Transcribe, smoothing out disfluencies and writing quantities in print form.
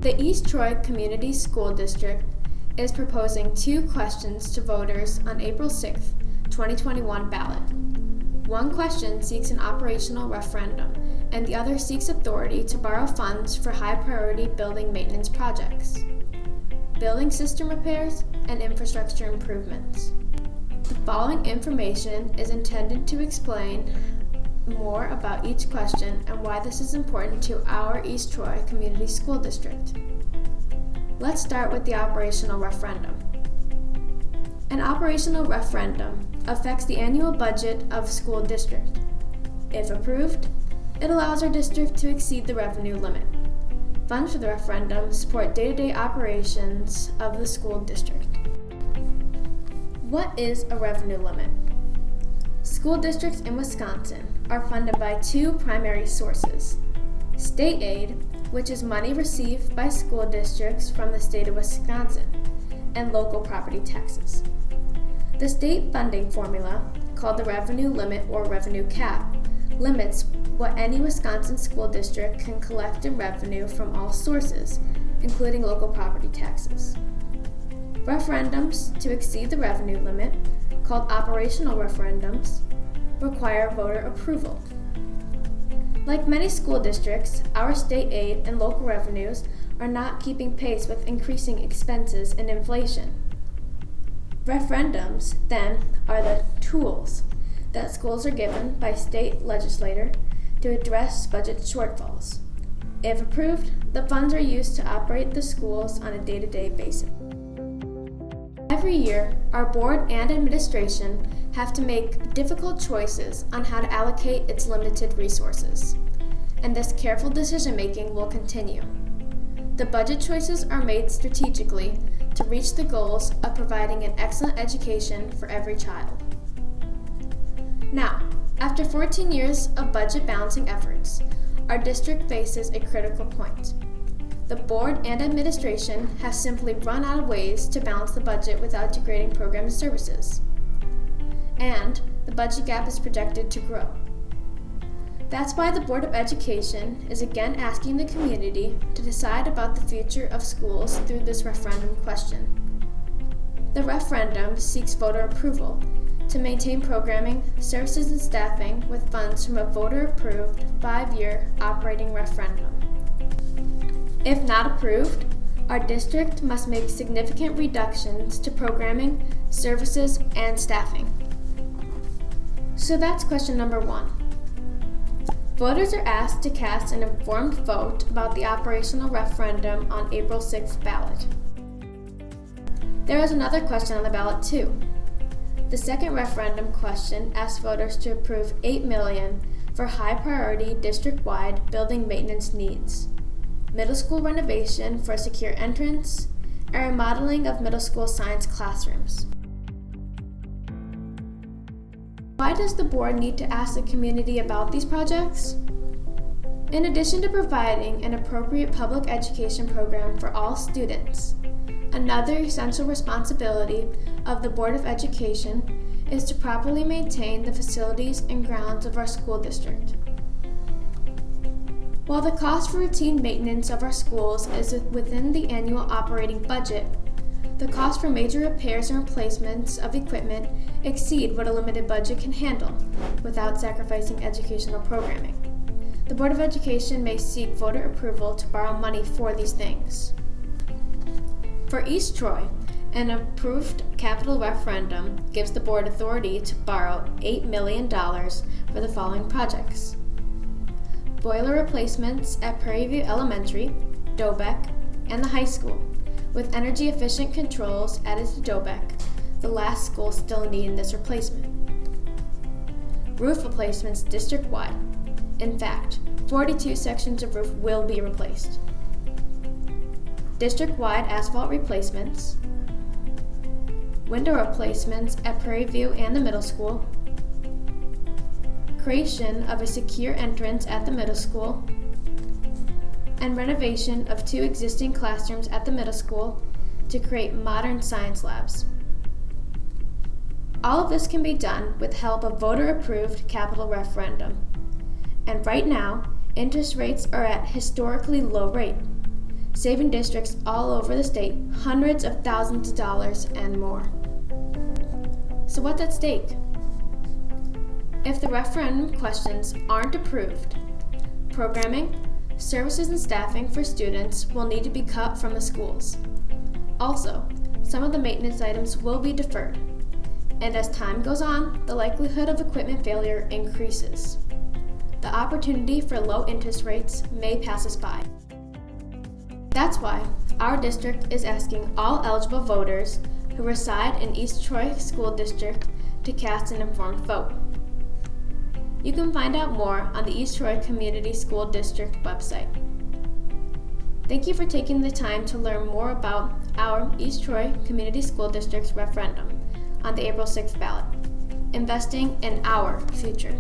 The East Troy Community School District is proposing 2 questions to voters on April 6, 2021 ballot. One question seeks an operational referendum, and the other seeks authority to borrow funds for high-priority building maintenance projects, building system repairs, and infrastructure improvements. The following information is intended to explain more about each question and why this is important to our East Troy Community School District. Let's start with the operational referendum. An operational referendum affects the annual budget of a school district. If approved, it allows our district to exceed the revenue limit. Funds for the referendum support day-to-day operations of the school district. What is a revenue limit? School districts in Wisconsin are funded by 2 primary sources: state aid, which is money received by school districts from the state of Wisconsin, and local property taxes. The state funding formula, called the revenue limit or revenue cap, limits what any Wisconsin school district can collect in revenue from all sources, including local property taxes. Referendums to exceed the revenue limit, called operational referendums, require voter approval. Like many school districts, our state aid and local revenues are not keeping pace with increasing expenses and inflation. Referendums, then, are the tools that schools are given by state legislature to address budget shortfalls. If approved, the funds are used to operate the schools on a day-to-day basis. Every year, our board and administration have to make difficult choices on how to allocate its limited resources, and this careful decision-making will continue. The budget choices are made strategically to reach the goals of providing an excellent education for every child. Now, after 14 years of budget balancing efforts, our district faces a critical point. The board and administration have simply run out of ways to balance the budget without degrading programs and services. And the budget gap is projected to grow. That's why the Board of Education is again asking the community to decide about the future of schools through this referendum question. The referendum seeks voter approval to maintain programming, services, and staffing with funds from a voter-approved 5-year operating referendum. If not approved, our district must make significant reductions to programming, services, and staffing. So that's question number 1. Voters are asked to cast an informed vote about the operational referendum on April 6th ballot. There is another question on the ballot too. The second referendum question asks voters to approve $8 million for high-priority district-wide building maintenance needs, middle school renovation for a secure entrance, and remodeling of middle school science classrooms. Why does the board need to ask the community about these projects? In addition to providing an appropriate public education program for all students, another essential responsibility of the Board of Education is to properly maintain the facilities and grounds of our school district. While the cost for routine maintenance of our schools is within the annual operating budget, the cost for major repairs and replacements of equipment exceed what a limited budget can handle without sacrificing educational programming. The Board of Education may seek voter approval to borrow money for these things. For East Troy, an approved capital referendum gives the board authority to borrow $8 million for the following projects: boiler replacements at Prairie View Elementary, Dobeck, and the high school, with energy-efficient controls added to Dobeck, the last school still needing this replacement. Roof replacements district-wide. In fact, 42 sections of roof will be replaced. District-wide asphalt replacements, window replacements at Prairie View and the middle school, creation of a secure entrance at the middle school, and renovation of 2 existing classrooms at the middle school to create modern science labs. All of this can be done with help of voter-approved capital referendum. And right now, interest rates are at historically low rate. saving districts all over the state hundreds of thousands of dollars and more. So what's at stake? If the referendum questions aren't approved, programming, services, and staffing for students will need to be cut from the schools. Also, some of the maintenance items will be deferred, and as time goes on, the likelihood of equipment failure increases. The opportunity for low interest rates may pass us by. That's why our district is asking all eligible voters who reside in East Troy School District to cast an informed vote. You can find out more on the East Troy Community School District website. Thank you for taking the time to learn more about our East Troy Community School District's referendum on the April 6th ballot, investing in our future.